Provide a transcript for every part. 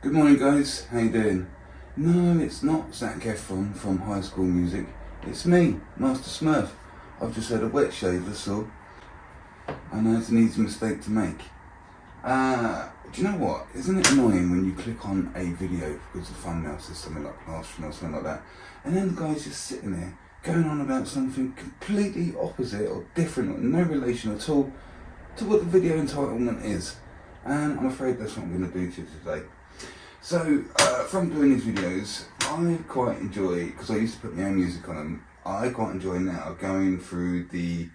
Good morning guys, how you doing? No, it's not Zac Efron from High School Music. It's me, Master Smurf. I've just had a wet shave, that's all. I know it's an easy mistake to make. Do you know what? Isn't it annoying when you click on a video because the thumbnail says something like plastering or something like that, and then the guy's just sitting there going on about something completely opposite or different or no relation at all to what the video entitlement is. And I'm afraid that's what I'm going to do to you today. So, from doing these videos, I quite enjoy, because I used to put my own music on them, I quite enjoy now going through the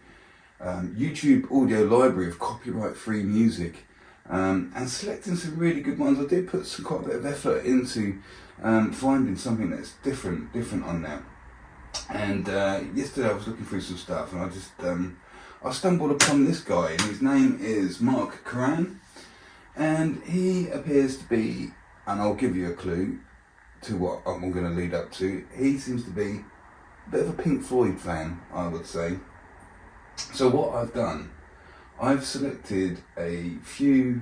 YouTube audio library of copyright-free music and selecting some really good ones. I did put quite a bit of effort into finding something that's different on there. And yesterday I was looking through some stuff and I just I stumbled upon this guy, and his name is Mark Curran, and he appears to be, and I'll give you a clue to what I'm going to lead up to, he seems to be a bit of a Pink Floyd fan, I would say. So what I've done, I've selected a few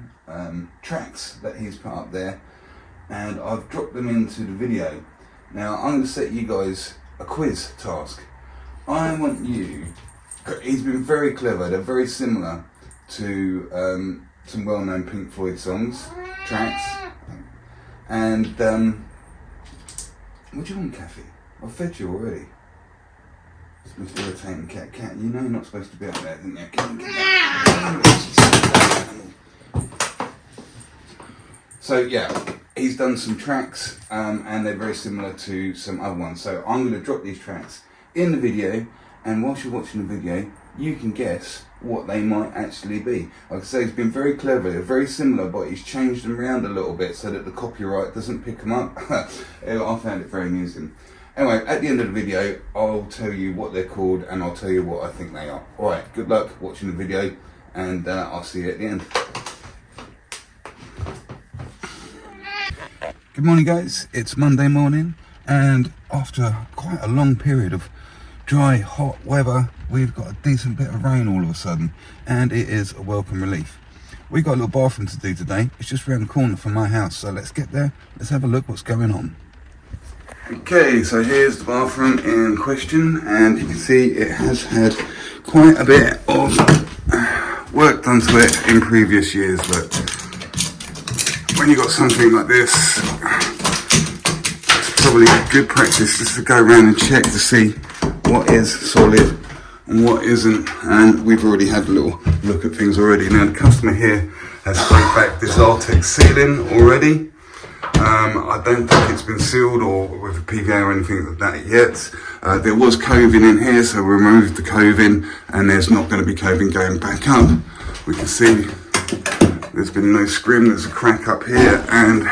tracks that he's put up there, and I've dropped them into the video. Now I'm going to set you guys a quiz task. I want you, he's been very clever, they're very similar to some well-known Pink Floyd songs, tracks, and what do you want, Kathy? I've fed you already. It's the most irritating cat. Cat, you know you're not supposed to be up there, didn't you? So yeah, he's done some tracks and they're very similar to some other ones. So I'm going to drop these tracks in the video, and whilst you're watching the video, you can guess what they might actually be. Like I say, he's been very clever, they're very similar, but he's changed them around a little bit so that the copyright doesn't pick them up. I found it very amusing. Anyway, at the end of the video, I'll tell you what they're called and I'll tell you what I think they are. Alright, good luck watching the video, and I'll see you at the end. Good morning guys, it's Monday morning, and after quite a long period of dry, hot weather, we've got a decent bit of rain all of a sudden, and it is a welcome relief. We've got a little bathroom to do today. It's just around the corner from my house, so let's get there, let's have a look what's going on. Okay, so here's the bathroom in question, and you can see it has had quite a bit of work done to it in previous years, but when you've got something like this, it's probably good practice just to go around and check to see what is solid and what isn't, and we've already had a little look at things already. Now the customer here has sprayed back this Artex ceiling already. I don't think it's been sealed or with a PVA or anything like that yet. There was coving in here, so we removed the coving, and there's not going to be coving going back up. We can see there's been no scrim, there's a crack up here, and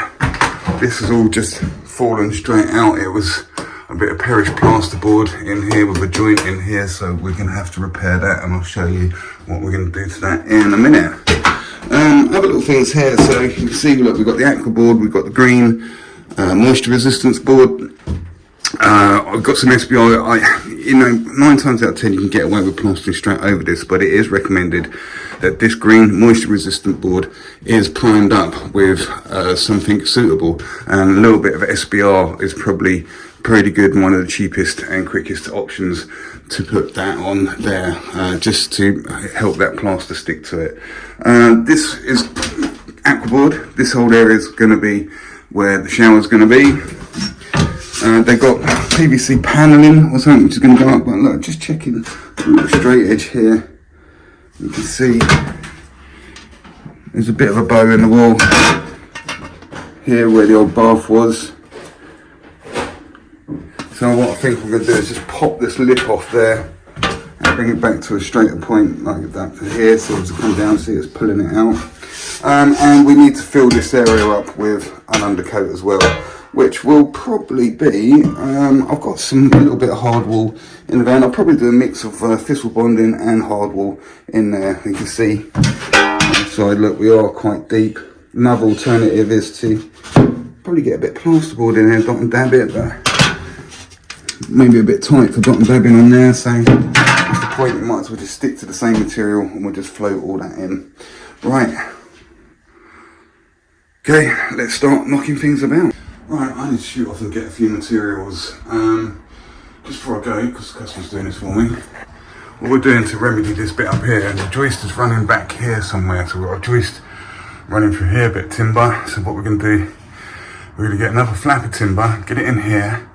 this is all just fallen straight out. It was a bit of Perish plasterboard in here with a joint in here, so we're going to have to repair that, and I'll show you what we're going to do to that in a minute. Other little things here, so you can see, look, we've got the aqua board, we've got the green moisture resistance board. I've got some SBI. You know, 9 times out of 10 you can get away with plastering straight over this, but it is recommended that this green moisture resistant board is primed up with something suitable, and a little bit of SBR is probably pretty good and one of the cheapest and quickest options to put that on there, just to help that plaster stick to it. This is aquaboard. This whole area is going to be where the shower is going to be. They've got PVC paneling or something which is going to go up, but look, just checking the straight edge here, you can see there's a bit of a bow in the wall here where the old bath was. So what I think we're going to do is just pop this lip off there and bring it back to a straighter point like that to here, so as it comes down, see it's pulling it out. And we need to fill this area up with an undercoat as well, which will probably be, I've got some a little bit of hardwall in the van. I'll probably do a mix of thistle bonding and hardwall in there. You can see on the side, look, we are quite deep. Another alternative is to probably get a bit of plasterboard in there, dot and dab it, but maybe a bit tight for dot and dabbing on there, so that's the point. We might as well just stick to the same material and we'll just float all that in. Right, Okay, let's start knocking things about. Right, I need to shoot off and get a few materials. Just before I go, because the customer's doing this for me. What we're doing to remedy this bit up here, and the joist is running back here somewhere, so we've got a joist running through here, a bit of timber. So what we're going to do, we're going to get another flap of timber, get it in here,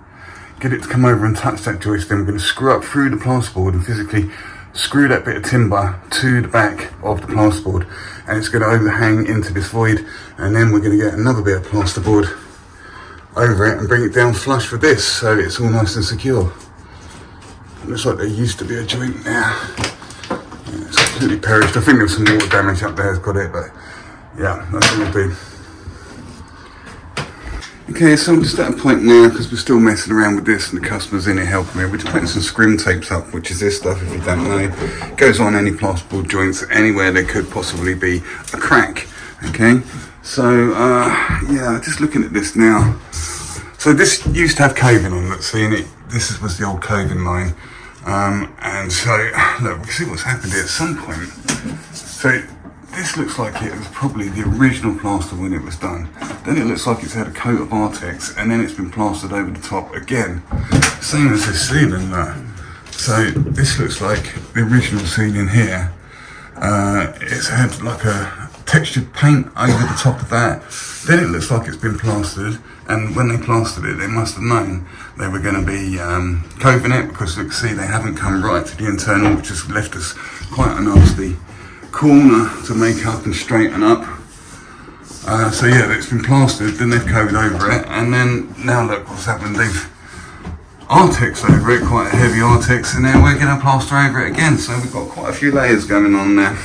get it to come over and touch that joist, then we're going to screw up through the plasterboard and physically screw that bit of timber to the back of the plasterboard, and it's going to overhang into this void, and then we're going to get another bit of plasterboard over it and bring it down flush with this, so it's all nice and secure. Looks like there used to be a joint there. Yeah, it's completely perished. I think there's some water damage up there, it's got it, but yeah, that's what we'll do. Okay, so I'm just at a point now, because we're still messing around with this and the customer's in here helping me. We're just putting some scrim tapes up, which is this stuff, if you don't know. It goes on any plasterboard joints, anywhere there could possibly be a crack. Okay, so yeah, just looking at this now. So this used to have coving on, let's see, and this was the old coving line. And so, look, we can see what's happened here at some point. So this looks like it was probably the original plaster when it was done. Then it looks like it's had a coat of Artex, and then it's been plastered over the top again. Same as this ceiling there. So this looks like the original ceiling here. It's had like a textured paint over the top of that. Then it looks like it's been plastered, and when they plastered it, they must have known they were going to be coving it, because you can see they haven't come right to the internal, which has left us quite a nasty corner to make up and straighten up. So yeah, it's been plastered, then they've covered over it, and then now look what's happened. They've Artex over it, quite a heavy Artex, and now we're going to plaster over it again. So we've got quite a few layers going on there.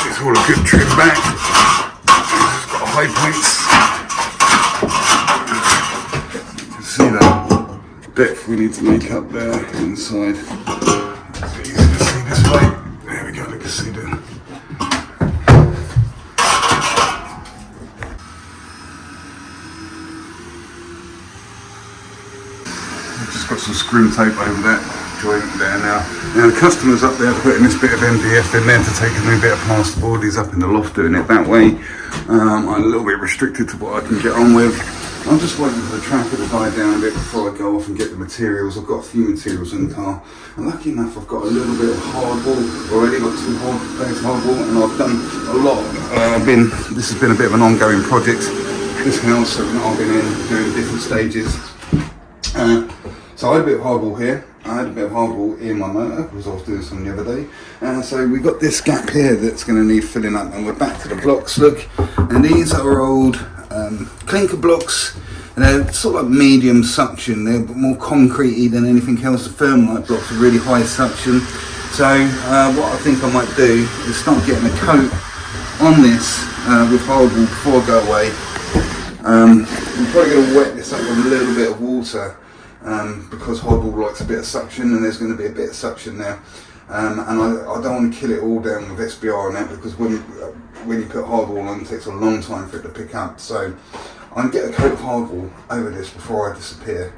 It's all a good trim back. It's got high points. You can see that depth we need to make up there inside. It's easy to see this way. There we go, look, you see that. I've just got some screw tape over that joint there now. Now the customer's up there putting this bit of MDF in there to take a new bit of plasterboard. He's up in the loft doing it that way. I'm a little bit restricted to what I can get on with. I'm just waiting for the traffic to die down a bit before I go off and get the materials. I've got a few materials in the car, and lucky enough I've got a little bit of hardball already, got 2 bags of hardball, and I've done a lot. This has been a bit of an ongoing project, this house, so I've been in doing different stages. So I had a bit of hardball here. I had a bit of hardball in my motor because I was doing some the other day. So we've got this gap here that's going to need filling up, and we're back to the blocks, look. And these are our old clinker blocks, and they're sort of like medium suction. They're more concrete-y than anything else. The thermite blocks are really high suction. So what I think I might do is start getting a coat on this with hardball before I go away. I'm probably going to wet this up with a little bit of water. Because hardball likes a bit of suction, and there's going to be a bit of suction there, and I don't want to kill it all down with SBR on that, because when you put hardball on, it takes a long time for it to pick up. So I'm going to get a coat of hardball over this before I disappear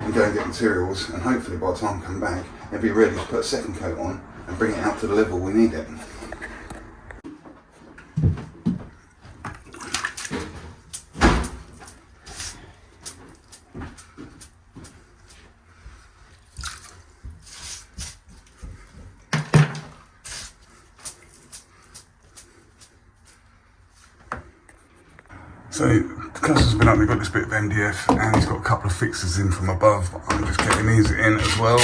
and go and get materials, and hopefully by the time I come back it'll be ready to put a second coat on and bring it out to the level we need it. So the customer's been up, they've got this bit of MDF, and he's got a couple of fixes in from above, but I'm just getting these in as well.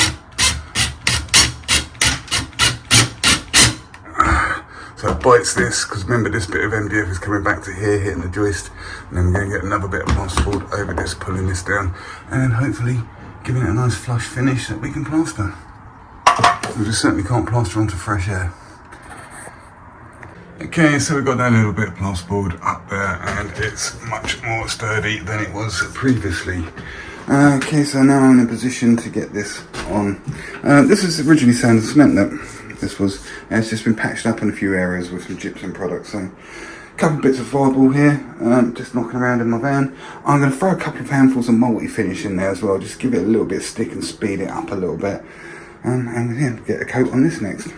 So it bites this, because remember this bit of MDF is coming back to here, hitting the joist, and then we're going to get another bit of plasterboard over this, pulling this down, and hopefully giving it a nice flush finish that we can plaster. We just certainly can't plaster onto fresh air. Okay, so we've got that little bit of plasterboard up there, and it's much more sturdy than it was previously. Okay, so now I'm in a position to get this on. This is originally sand and cement that this was. It's just been patched up in a few areas with some gypsum products. So a couple of bits of fireball here, just knocking around in my van. I'm going to throw a couple of handfuls of multi-finish in there as well, just give it a little bit of stick and speed it up a little bit. And yeah, get a coat on this next.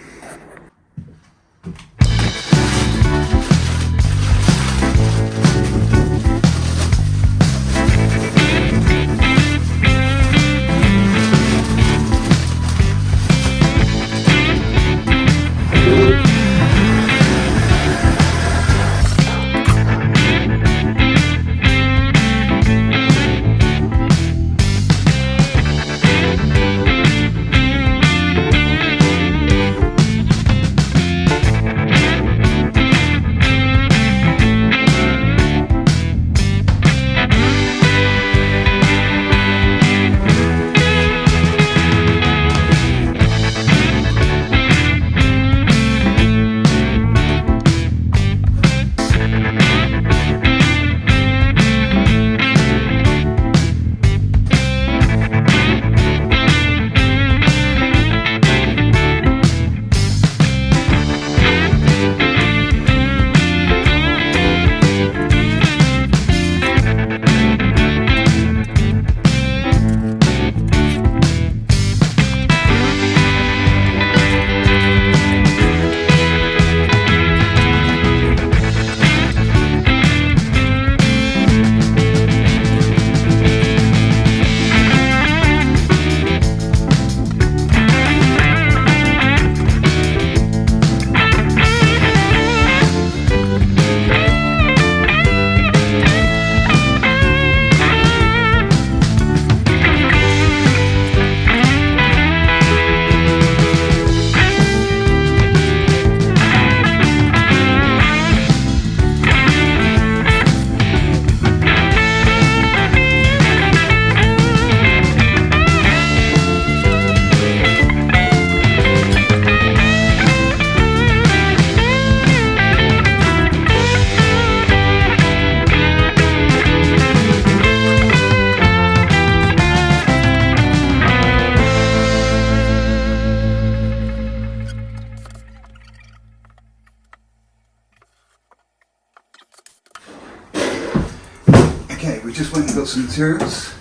just went and got some materials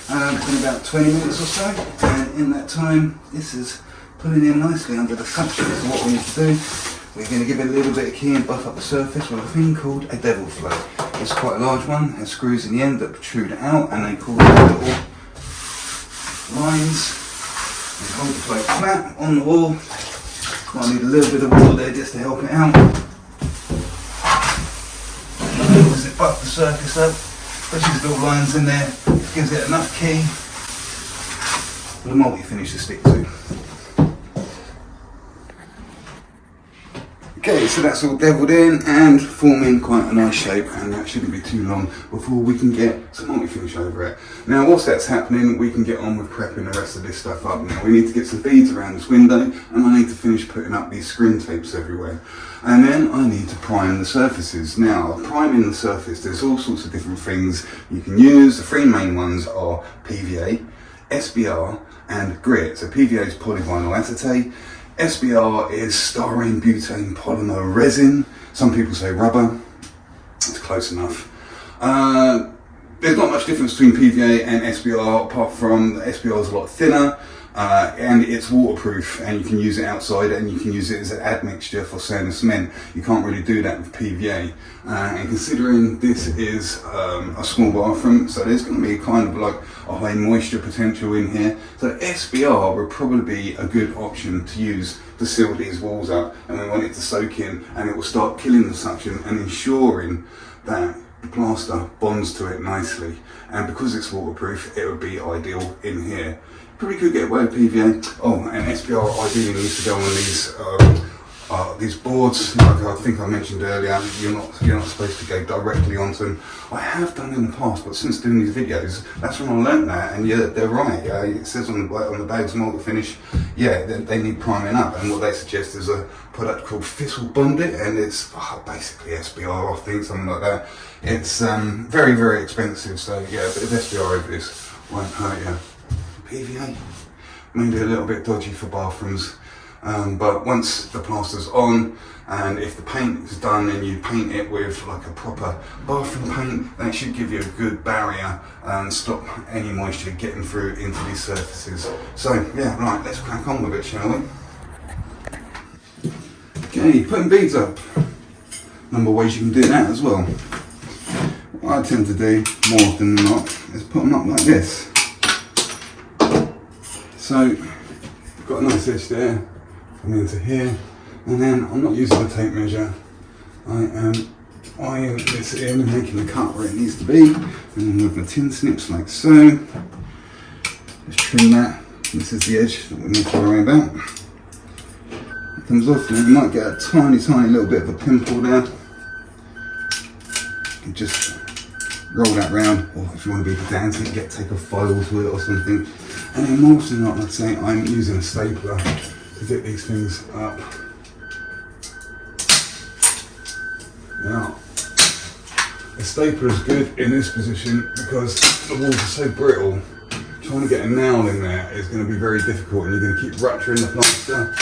in about 20 minutes or so, and in that time this is pulling in nicely under the suction. So what we need to do, we're going to give it a little bit of key and buff up the surface with a thing called a devil float. It's quite a large one, has screws in the end that protrude out, and they cause little lines and hold the float flat on the wall. Might need a little bit of water there just to help it out. As it buffs the surface up, pushes little lines in there, gives it enough key for the multi-finish to stick to. Okay, so that's all devilled in and forming quite a nice shape, and that shouldn't be too long before we can get some multi-finish over it. Now whilst that's happening, we can get on with prepping the rest of this stuff up. Now we need to get some beads around this window, and I need to finish putting up these screen tapes everywhere. And then I need to prime the surfaces. Now, priming the surface, there's all sorts of different things you can use. The three main ones are PVA, SBR and grit. So PVA is polyvinyl acetate, SBR is styrene butane polymer resin. Some people say rubber. It's close enough. There's not much difference between PVA and SBR, apart from the SBR is a lot thinner and it's waterproof, and you can use it outside, and you can use it as an admixture for sand and cement. You can't really do that with PVA. And considering this is a small bathroom, so there's going to be kind of like a high moisture potential in here. So SBR would probably be a good option to use to seal these walls up, and we want it to soak in, and it will start killing the suction and ensuring that the plaster bonds to it nicely. And because it's waterproof, it would be ideal in here. Probably could get away with PVA. Oh, and SBR ideally needs to go on these boards, like I think I mentioned earlier. You're not supposed to go directly onto them. I have done in the past, but since doing these videos, that's when I learnt that. And yeah, they're right. It says on the bags multi finish, yeah, they need priming up. And what they suggest is a product called Thistle Bondit, and it's basically SBR, I think, something like that. It's very, very expensive. So yeah, a bit of SBR over this won't hurt you. PVA, maybe a little bit dodgy for bathrooms, but once the plaster's on, and if the paint is done and you paint it with like a proper bathroom paint, that should give you a good barrier and stop any moisture getting through into these surfaces. So yeah, right, let's crack on with it, shall we? Okay, putting beads up. Number of ways you can do that as well. What I tend to do more often than not is put them up like this. So, I've got a nice edge there, coming into here, and then I'm not using a tape measure. I am eyeing this in and making the cut where it needs to be, and then with the tin snips like so. Just trim that. This is the edge that we need to worry about. It comes off, and you might get a tiny little bit of a pimple there. You just roll that round, or if you want to be pedantic, take a file to it or something. And then more often than not, I'd say I'm using a stapler to get these things up. Now, a stapler is good in this position because the walls are so brittle. Trying to get a nail in there is going to be very difficult, and you're going to keep rupturing the plaster,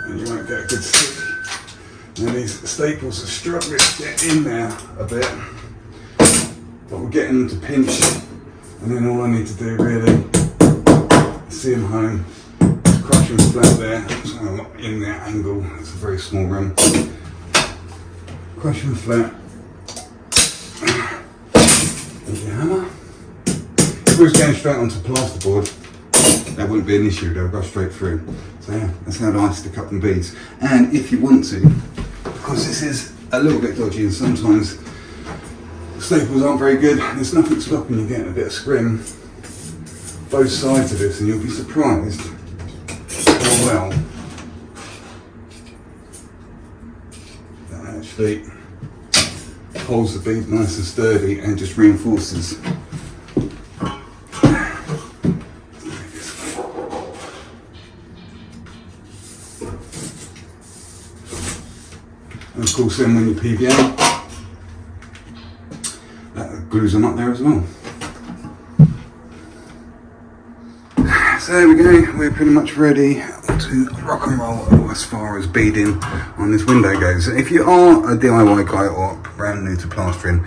and you won't get a good stick. And these staples are struggling to get in there a bit, but we're getting them to pinch, and then all I need to do really see them home, crush them flat there, so I'm not in that angle, it's a very small room. Crush them flat with your hammer. If it was going straight onto plasterboard, that wouldn't be an issue, they'll go straight through. So yeah, that's how I stick up them beads. And if you want to, because this is a little bit dodgy and sometimes staples aren't very good, there's nothing stopping you getting a bit of scrim both sides of this, and you'll be surprised how well that actually holds the bead nice and sturdy and just reinforces. And of course then when you PVA, that glues them up there as well. So there we go, we're pretty much ready to rock and roll as far as beading on this window goes. If you are a DIY guy or brand new to plastering,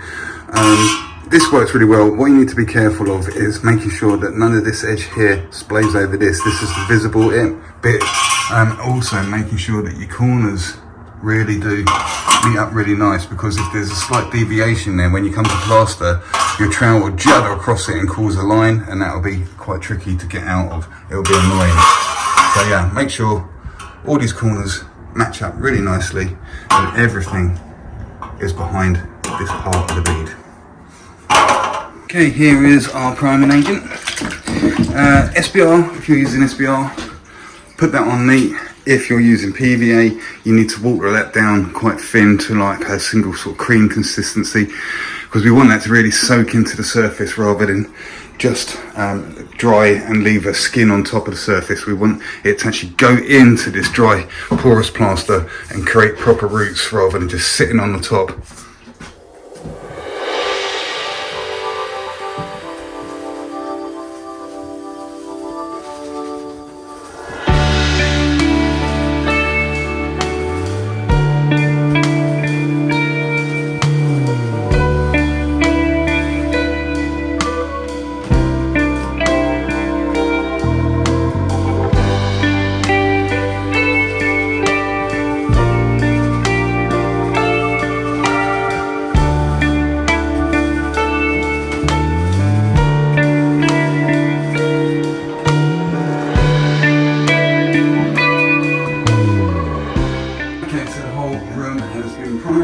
this works really well. What you need to be careful of is making sure that none of this edge here splays over this. This is the visible bit. And also making sure that your corners really do meet up really nice, because if there's a slight deviation there, when you come to plaster, your trowel will judder across it and cause a line, and that will be quite tricky to get out of. It'll be annoying. So yeah, make sure all these corners match up really nicely and everything is behind this part of the bead. Okay, here is our priming agent. SBR, if you're using SBR, put that on neat. If you're using PVA, you need to water that down quite thin to like a single sort of cream consistency, because we want that to really soak into the surface rather than just dry and leave a skin on top of the surface. We want it to actually go into this dry porous plaster and create proper roots rather than just sitting on the top.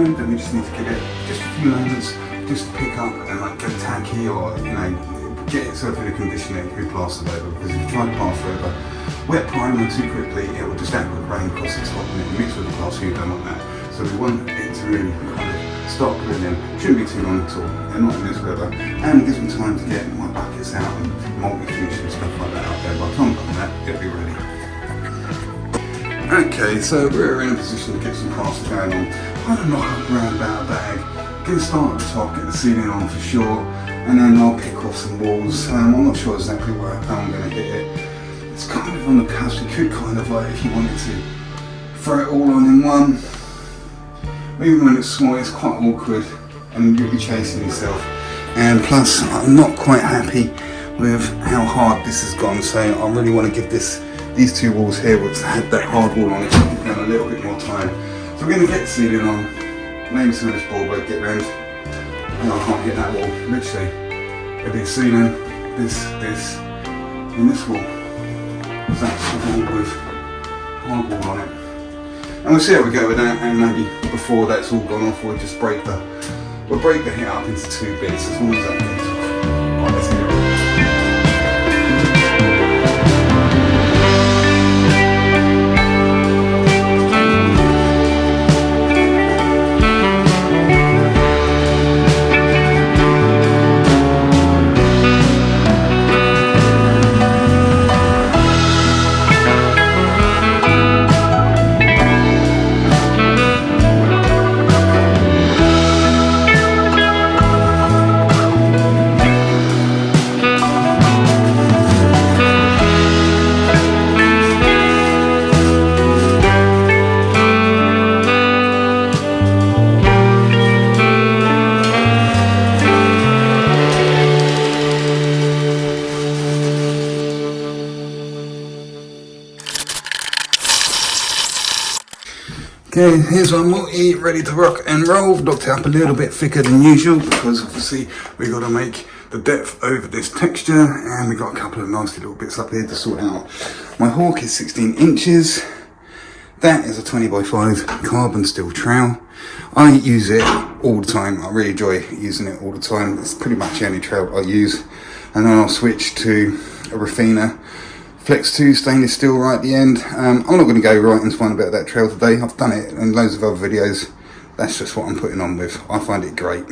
Then we just need to give it just a few moments just to pick up and like get tacky, or you know, get itself in a condition that it can be plastered over, because if you try to plaster over wet primer too quickly, it will just act with rain across the top and it will mix with the plaster. You don't want that. So we want it to really kind of start pulling in. Shouldn't be too long at all, and not in this weather, and it gives me time to get my buckets out and multi-finish and stuff like that out there. By the time I've done that, it'll be ready. Okay, so we're in a position to get some plaster going on. I'm going to knock up around about a bag, get a start at the top, get the ceiling on for sure, and then I'll pick off some walls. I'm not sure exactly how I'm going to hit it. It's kind of on the cusp. You could kind of like, if you wanted to, throw it all on in one. Even when it's small, it's quite awkward and you'll be chasing yourself. And plus, I'm not quite happy with how hard this has gone, so I really want to give these two walls here, which had that hard wall on it, a little bit more time. So we're going to get the ceiling on, maybe some of this board get round, and I can't hit that wall. Literally, it'll be the ceiling, this, and this wall. So that's a wall with hard wall on it. And we'll see how we go with that, and maybe before that's all gone off, we'll just break the hit up into two bits, as long as that gets off. Right, let's get it. Okay, here's our multi ready to rock and roll. I've knocked it up a little bit thicker than usual because obviously we got to make the depth over this texture, and we got a couple of nasty little bits up here to sort out. My hawk is 16 inches. That is a 20x5 carbon steel trowel. I use it all the time. I really enjoy using it all the time. It's pretty much the only trowel I use. And then I'll switch to a Rafina Flex 2 stainless steel right at the end. I'm not going to go right into one about that trowel today. I've done it in loads of other videos. That's just what I'm putting on with. I find it great.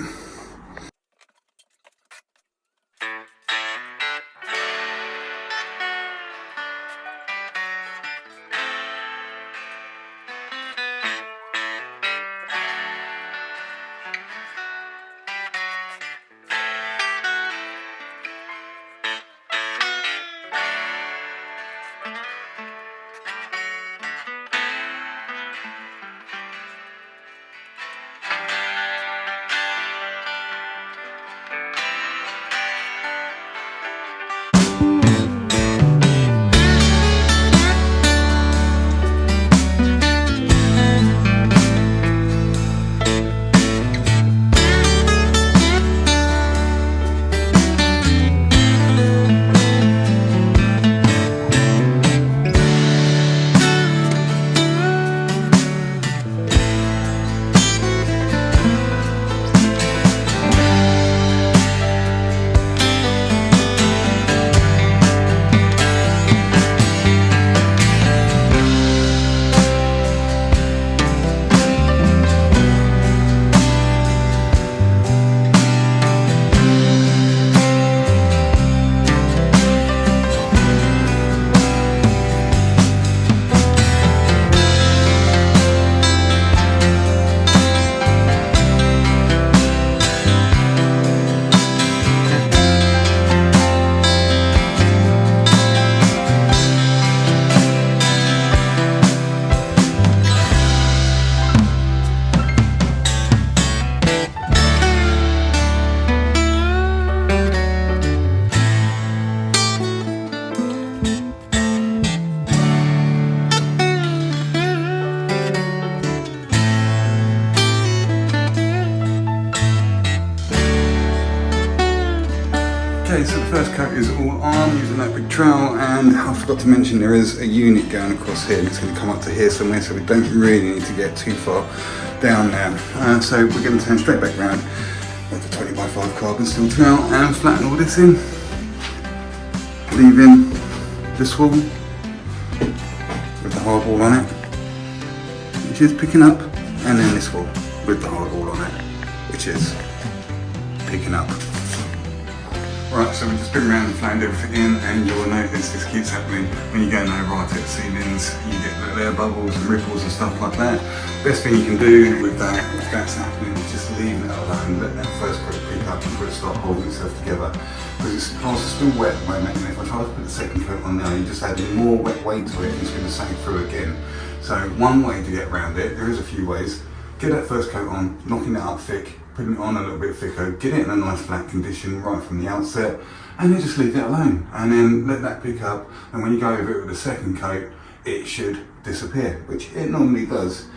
so the first coat is all on using that big trowel, and I forgot to mention there is a unit going across here and it's going to come up to here somewhere, so we don't really need to get too far down there. So we're going to turn straight back round with the 20x5 carbon steel trowel and flatten all this in, leaving this wall with the hard wall on it, which is picking up, and then this wall with the hard wall on it, which is picking up. Right, so we've just been around and flattened everything in, and you'll notice this keeps happening when you go and right at the ceilings. You get little air bubbles and ripples and stuff like that. Best thing you can do with that, if that's happening, is just leave it alone, let that first coat pick up before it starts holding itself together. Because the plaster's still wet at the moment, and if I try to put the second coat on now, you just add more wet weight to it and it's going to sink through again. So one way to get around it, there is a few ways. Get that first coat on, knocking it up thick, putting it on a little bit thicker, get it in a nice flat condition right from the outset, and then just leave it alone. And then let that pick up, and when you go over it with the second coat, it should disappear, which it normally does.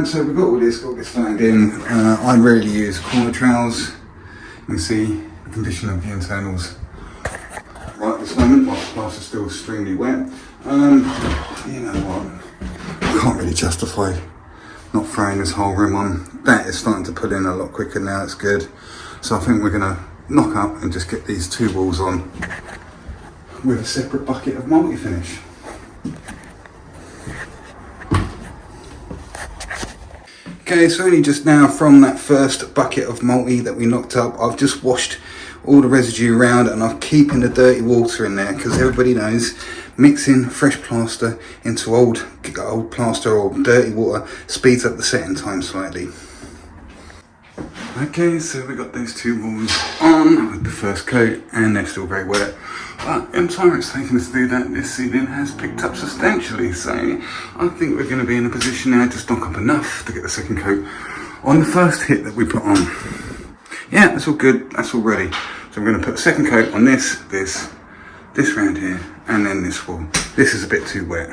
So we've got all this flattened in. I rarely use corner trowels. You can see the condition of the internals right at this moment, while the plaster's still extremely wet. You know what, I can't really justify not throwing this whole rim on. That is starting to pull in a lot quicker now, it's good. So I think we're gonna knock up and just get these two walls on with a separate bucket of multi-finish. Okay, so only just now from that first bucket of multi that we knocked up, I've just washed all the residue around, and I'm keeping the dirty water in there because everybody knows mixing fresh plaster into old plaster or dirty water speeds up the setting time slightly. Okay, so we got those two walls on with the first coat, and they're still very wet. But in the time it's taken us to do that, this ceiling has picked up substantially. So I think we're going to be in a position now to stock up enough to get the second coat on the first hit that we put on. Yeah, that's all good, that's all ready. So we're going to put the second coat on this round here, and then this wall. This is a bit too wet.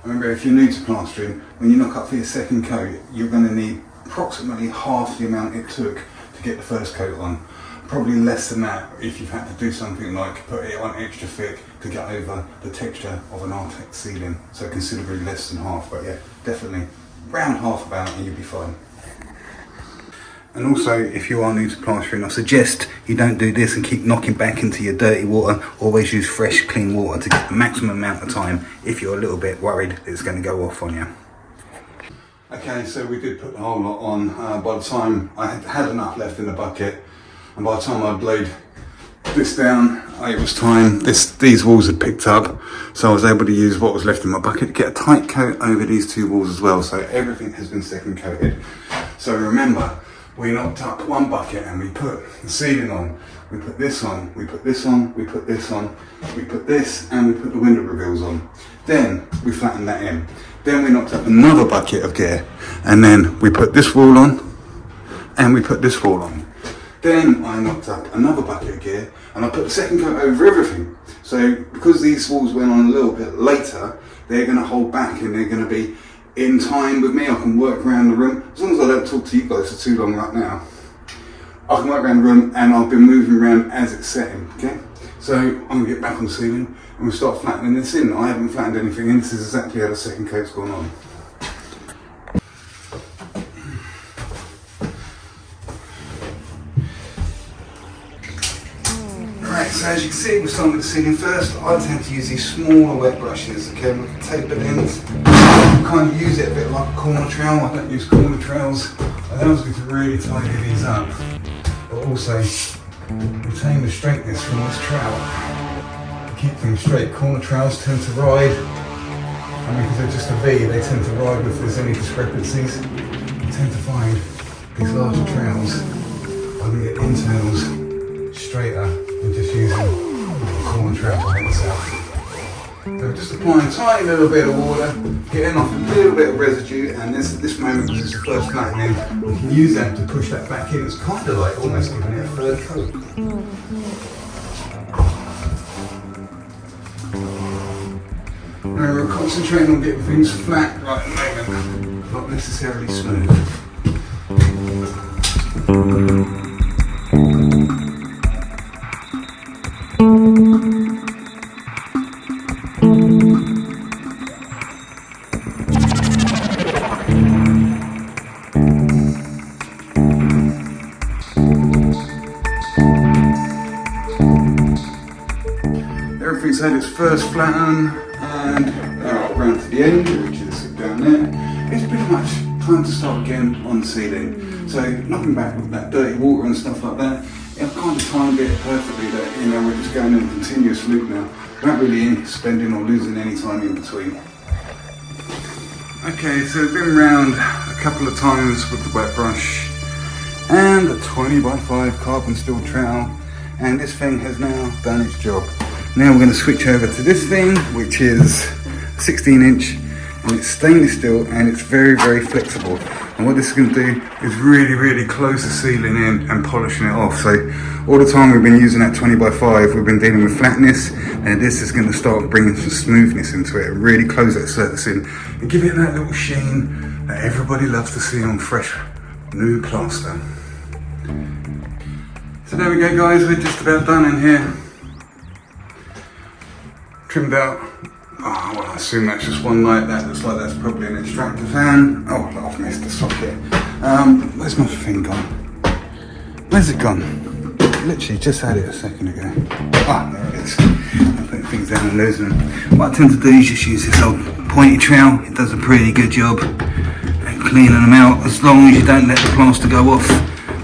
Remember, if you're new to plastering, when you knock up for your second coat, you're going to need approximately half the amount it took to get the first coat on. Probably less than that if you've had to do something like put it on extra thick to get over the texture of an Artex ceiling. So considerably less than half, but yeah, definitely round half about and you'll be fine. And also, if you are new to plastering, I suggest you don't do this and keep knocking back into your dirty water. Always use fresh, clean water to get the maximum amount of time if you're a little bit worried that it's going to go off on you. Okay, so we did put the whole lot on. By the time I had enough left in the bucket, and by the time I blowed this down, it was time. These walls had picked up, so I was able to use what was left in my bucket to get a tight coat over these two walls as well. So everything has been second coated. So remember, we knocked up one bucket and we put the ceiling on, we put this on, we put this on, we put this on, we put this, and we put the window reveals on. Then we flattened that in. Then we knocked up another bucket of gear, and then we put this wall on, and we put this wall on. Then I knocked up another bucket of gear, and I put the second coat over everything. So because these walls went on a little bit later, they're going to hold back and they're going to be in time with me. I can work around the room. As long as I don't talk to you guys for too long right now, I can work around the room and I'll be moving around as it's setting, okay? So I'm going to get back on the ceiling and we'll start flattening this in. I haven't flattened anything in. This is exactly how the second coat's gone on. Right, so as you can see, we're starting with the ceiling first. I tend to use these smaller wet brushes, okay, with tapered ends. Kind of use it a bit like a corner trowel. I don't use corner trowels. It allows me to really tidy these up, but also retain the straightness from this trowel. To keep things straight, corner trowels tend to ride, and because they're just a V, they tend to ride if there's any discrepancies. You tend to find these larger trowels, I can get internals straighter than just using the corner trowel by itself. So just applying a tiny little bit of water, getting off a little bit of residue, and this moment was just the first flattening. We can use that to push that back in. It's kind of like almost giving it a third coat. Remember, we're concentrating on getting things flat right at the moment, not necessarily smooth. had its first flatten, and now round to the end, which is down there. It's pretty much time to start again on the ceiling. So knocking back with that dirty water and stuff like that, I've kind of timed it perfectly that, you know, we're just going in a continuous loop now. We're not really spending or losing any time in between. Okay, so we've been round a couple of times with the wet brush and the 20x5 carbon steel trowel, and this thing has now done its job. Now we're going to switch over to this thing, which is 16-inch, and it's stainless steel and it's very, very flexible. And what this is going to do is really close the ceiling in and polishing it off. So all the time we've been using that 20x5, we've been dealing with flatness, and this is going to start bringing some smoothness into it and really close that surface in and give it that little sheen that everybody loves to see on fresh new plaster. So there we go, guys, we're just about done in here. Trimmed out. Oh, well, I assume that's just one light. That looks like that's probably an extractor fan. Oh, I've missed the socket. Where's my thing gone? Where's it gone? Literally just had it a second ago. Ah, there it is. I'm putting things down and losing them. What I tend to do is just use this old pointy trowel. It does a pretty good job at cleaning them out, as long as you don't let the plaster go off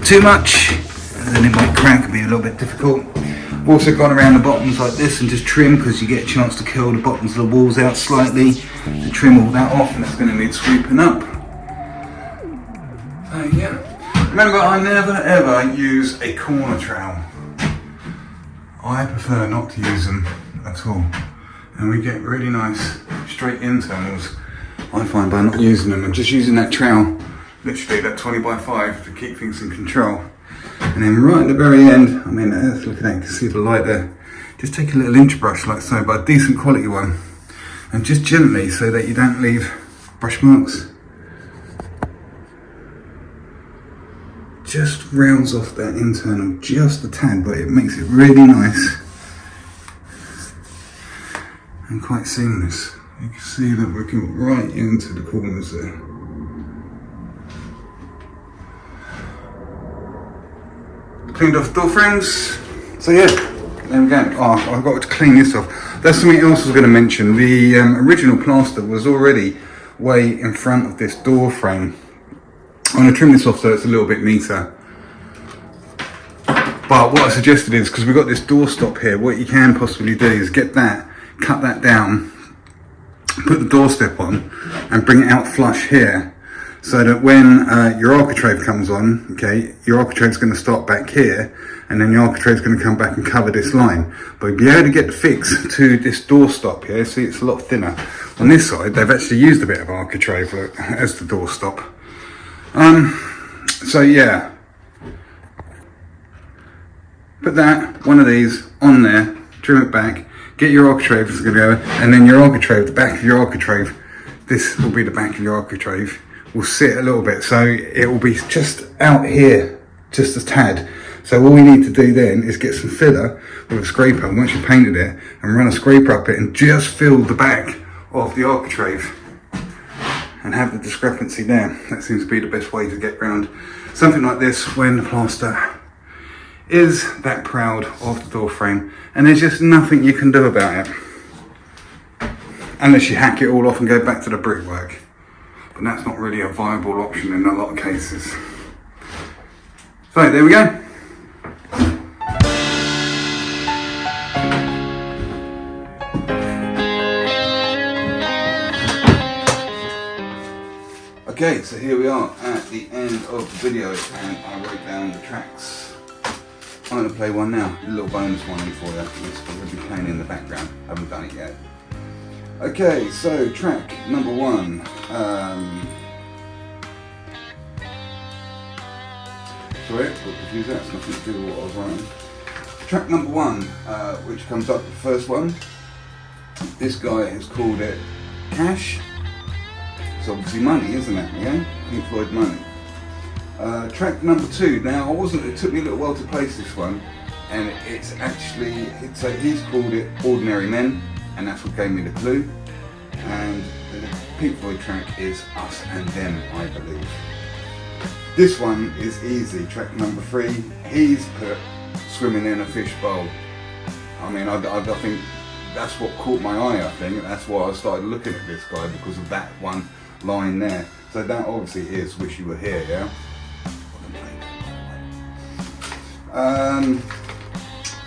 too much, and then it might crack and be a little bit difficult. I've also gone around the bottoms like this and just trim, because you get a chance to curl the bottoms of the walls out slightly, to trim all that off, and that's going to need sweeping up. So yeah, remember, I never ever use a corner trowel. I prefer not to use them at all, and we get really nice straight internals, I find, by not using them and just using that trowel, literally that 20x5, to keep things in control. And then right at the very end, I mean, look at that, you can see the light there. Just take a little inch brush like so, but a decent quality one, and just gently, so that you don't leave brush marks. Just rounds off that internal just a tad, but it makes it really nice and quite seamless. You can see that we're going right into the corners there. Cleaned off door frames. So yeah, there we go. Oh, I've got to clean this off. That's something else I was going to mention. The original plaster was already way in front of this door frame. I'm going to trim this off so it's a little bit neater. But what I suggested is, because we've got this door stop here, what you can possibly do is get that, cut that down, put the door step on, and bring it out flush here, so that when your architrave comes on, okay, your architrave is going to start back here, and then your architrave is going to come back and cover this line. But you'll be able to get the fix to this door stop here. See, it's a lot thinner. On this side, they've actually used a bit of architrave, look, as the door stop. So yeah, put that, one of these on there, trim it back, get your architrave, it's going to go, and then your architrave, the back of your architrave, this will be the back of your architrave, will sit a little bit, so it will be just out here, just a tad. So all we need to do then is get some filler with a scraper, and once you've painted it, and run a scraper up it and just fill the back of the architrave and have the discrepancy there. That seems to be the best way to get around something like this when the plaster is that proud of the door frame, and there's just nothing you can do about it unless you hack it all off and go back to the brickwork. But that's not really a viable option in a lot of cases. So there we go. Okay, so here we are at the end of the video, and I wrote down the tracks. I'm going to play one now, a little bonus one for you. It's going to be playing in the background, I haven't done it yet. Okay, so track number one. Sorry, I got confused, that's nothing to do with what I was writing. Track number one, which comes up the first one. This guy has called it Cash. It's obviously money, isn't it? Yeah, Pink Floyd Money. Track number two. Now, it took me a little while to place this one, and it's actually, he's called it Ordinary Men, and that's what gave me the clue. And the Pink Floyd track is Us and Them, I believe. This one is easy. Track number three. He's put Swimming in a Fish Bowl. I mean, I think that's what caught my eye, I think. That's why I started looking at this guy, because of that one line there. So that obviously is Wish You Were Here, yeah?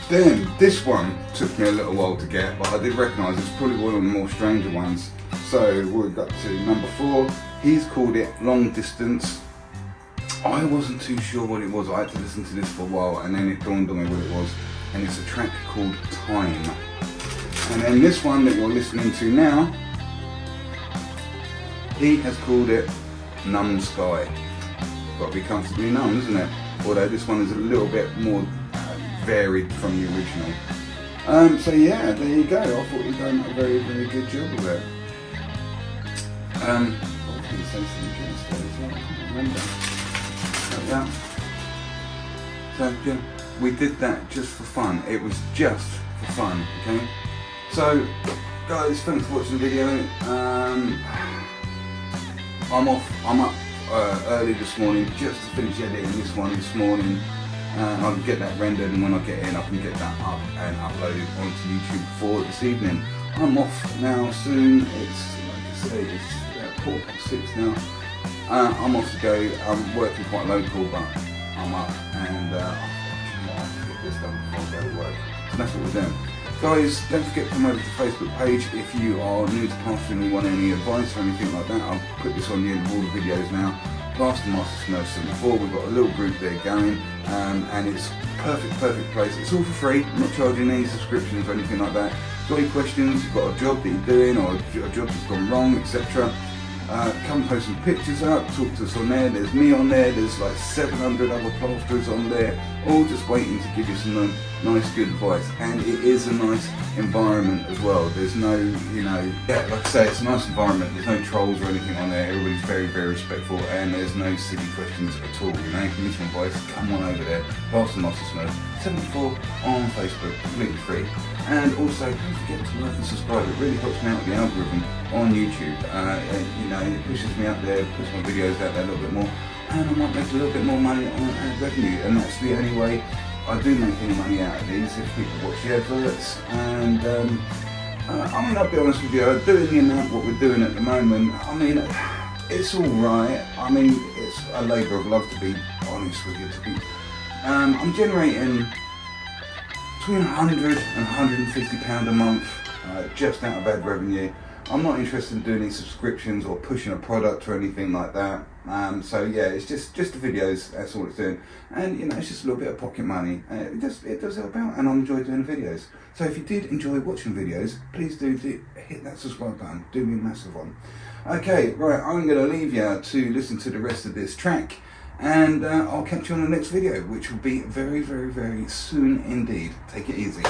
Then this one took me a little while to get, but I did recognise it's probably one of the more stranger ones. So we've got to number 4. He's called it Long Distance. I wasn't too sure what it was. I had to listen to this for a while, and then it dawned on me what it was. And it's a track called Time. And then this one that you're listening to now, he has called it Numb Sky. Got to be comfortably numb, isn't it? Although this one is a little bit more varied from the original. So yeah, there you go. I thought you'd done a very, very good job of it. I was going to say something else there as well, I can't remember. Like that. So yeah, we did that just for fun. It was just for fun, okay? So guys, thanks for watching the video. I'm up early this morning just to finish editing this one this morning. I can get that rendered, and when I get in I can get that up and uploaded onto YouTube for this evening. I'm off now soon. It's like I say, it's 4:06 now. I'm off to go. I'm working quite local, but I'm up and I have to get this done before I go to work. So that's what we're doing. Guys, don't forget to come over to the Facebook page if you are new to plastering and want any advice or anything like that. I'll put this on the end of all the videos now. Plaster Master Smurf 74, we've got a little group there going, and it's perfect place. It's all for free, I'm not charging any subscriptions or anything like that. Got any questions, you've got a job that you're doing or a job that's gone wrong, etc. Come post some pictures up, talk to us on there. There's me on there, there's like 700 other plasterers on there, all just waiting to give you some nice good advice. And it is a nice environment as well. There's no, like I say, it's a nice environment. There's no trolls or anything on there. Everybody's very, very respectful, and there's no silly questions at all. If you need some advice, come on over there. Plaster Master Smurf 74 on Facebook, completely free. And also, don't forget to like and subscribe. It really helps me out with the algorithm on YouTube. It pushes me out there, puts my videos out there a little bit more, and I might make a little bit more money on ad revenue. And that's the only way I do make any money out of these, if people watch the adverts. And I'll be honest with you, doing the amount what we're doing at the moment, it's all right. It's a labour of love, to be honest with you. I'm generating between £100 and £150 a month just out of ad revenue. I'm not interested in doing any subscriptions or pushing a product or anything like that. So yeah, it's just the videos. That's all it's doing, and it's just a little bit of pocket money. It does help out, and I enjoy doing the videos. So if you did enjoy watching videos, please do hit that subscribe button. Do me a massive one. Okay, right. I'm going to leave you to listen to the rest of this track, and I'll catch you on the next video, which will be very, very, very soon indeed. Take it easy.